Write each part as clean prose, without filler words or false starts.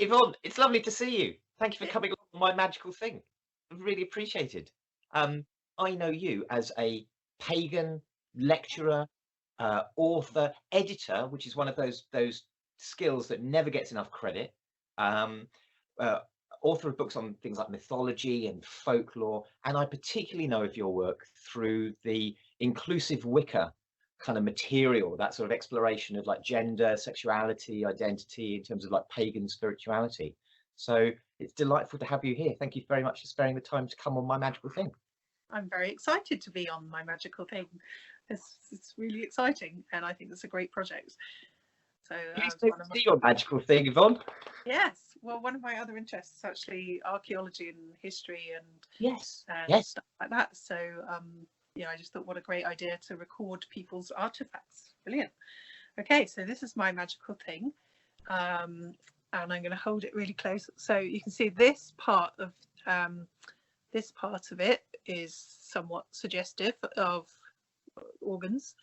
Yvonne, it's lovely to see you. Thank you for coming on my magical thing. I really appreciated. I know you as a pagan lecturer, author, editor, which is one of those skills that never gets enough credit. Um, uh, Author of books on things like mythology and folklore, and I particularly know of your work through the inclusive Wicca kind of material, that sort of exploration of like gender, sexuality, identity in terms of like pagan spirituality. So it's delightful to have you here. Thank you very much for sparing the time to come on my magical thing. I'm very excited to be on my magical thing. It's really exciting, and I think it's a great project. So Please take me to see your magical thing, Yvonne. Yes, well, one of my other interests is actually archaeology and history and Yes, stuff like that. So yeah, I just thought what a great idea to record people's artifacts. Brilliant. Okay, so this is my magical thing, and I'm going to hold it really close so you can see this part of it is somewhat suggestive of organs,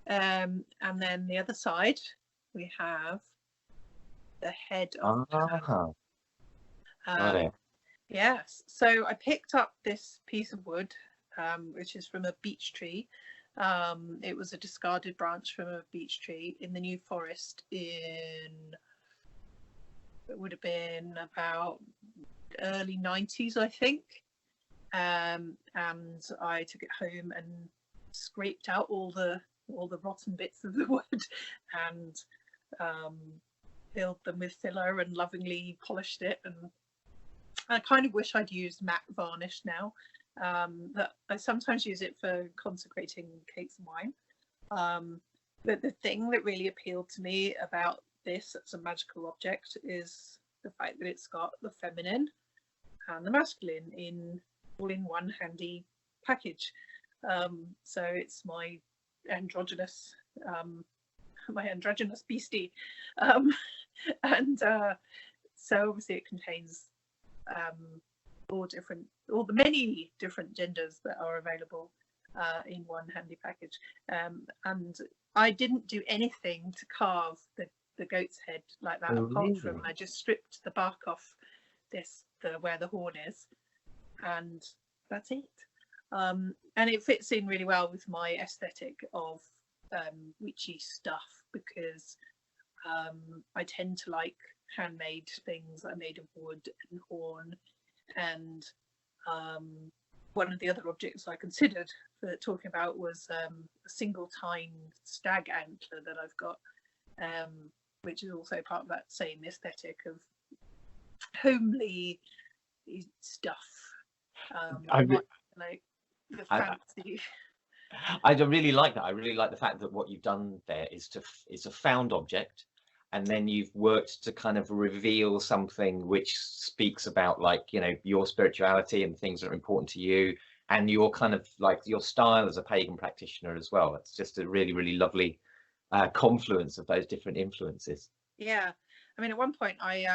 and then the other side we have the head of got it. Yes, so I picked up this piece of wood, which is from a beech tree. It was a discarded branch from a beech tree in the New Forest it would have been about early 90s, I think. And I took it home and scraped out all the rotten bits of the wood and filled them with filler and lovingly polished it. And I kind of wish I'd used matte varnish now. That I sometimes use it for consecrating cakes and wine. But the thing that really appealed to me about this as a magical object is the fact that it's got the feminine and the masculine all in one handy package. So it's my androgynous beastie, and so obviously it contains all the many different genders that are available in one handy package. And I didn't do anything to carve the goat's head like that, apart from I just stripped the bark off where the horn is, and that's it. And it fits in really well with my aesthetic of witchy stuff, because I tend to like handmade things that are made of wood and horn. And one of the other objects I considered for talking about was a single tine stag antler that I've got, which is also part of that same aesthetic of homely stuff. Like the fancy. I really like that. I really like the fact that what you've done there is a found object, and then you've worked to kind of reveal something which speaks about, like, you know, your spirituality and things that are important to you, and your kind of like your style as a pagan practitioner as well. It's just a really, really lovely confluence of those different influences. Yeah, I mean, at one point I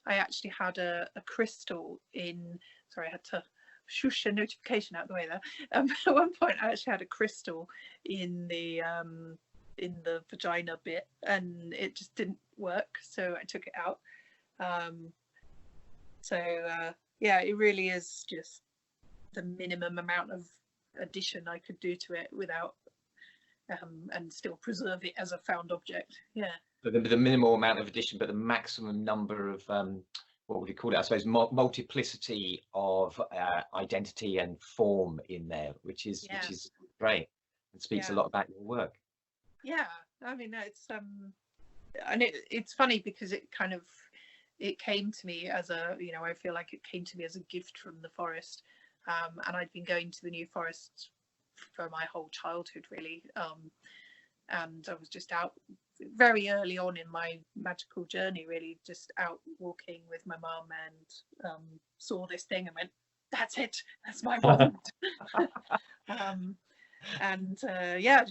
actually had a crystal in. Sorry, I had to shush a notification out of the way there. At one point I actually had a crystal in the vagina bit, and it just didn't work, so I took it out. Yeah, it really is just the minimum amount of addition I could do to it without and still preserve it as a found object. Yeah, the minimal amount of addition, but the maximum number of what would you call it? I suppose multiplicity of identity and form in there, which is great, and speaks a lot about your work. Yeah, I mean, it's and it's funny because it came to me as a, you know, I feel like it came to me as a gift from the forest, and I'd been going to the New Forest for my whole childhood, really, and I was just out very early on in my magical journey, really, just out walking with my mum, and saw this thing and went, that's it, that's my wand. Yeah,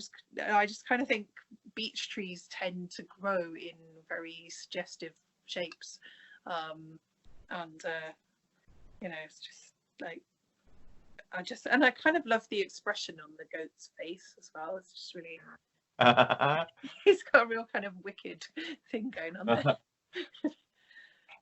I just kind of think beech trees tend to grow in very suggestive shapes, and you know, it's just like I kind of love the expression on the goat's face as well. It's just really he's got a real kind of wicked thing going on there.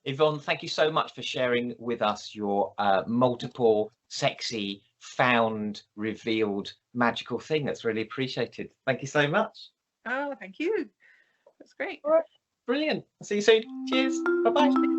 Yvonne, thank you so much for sharing with us your multiple, sexy, found, revealed, magical thing. That's really appreciated. Thank you so much. Oh, thank you. That's great. All right, brilliant. See you soon. Cheers. Bye-bye.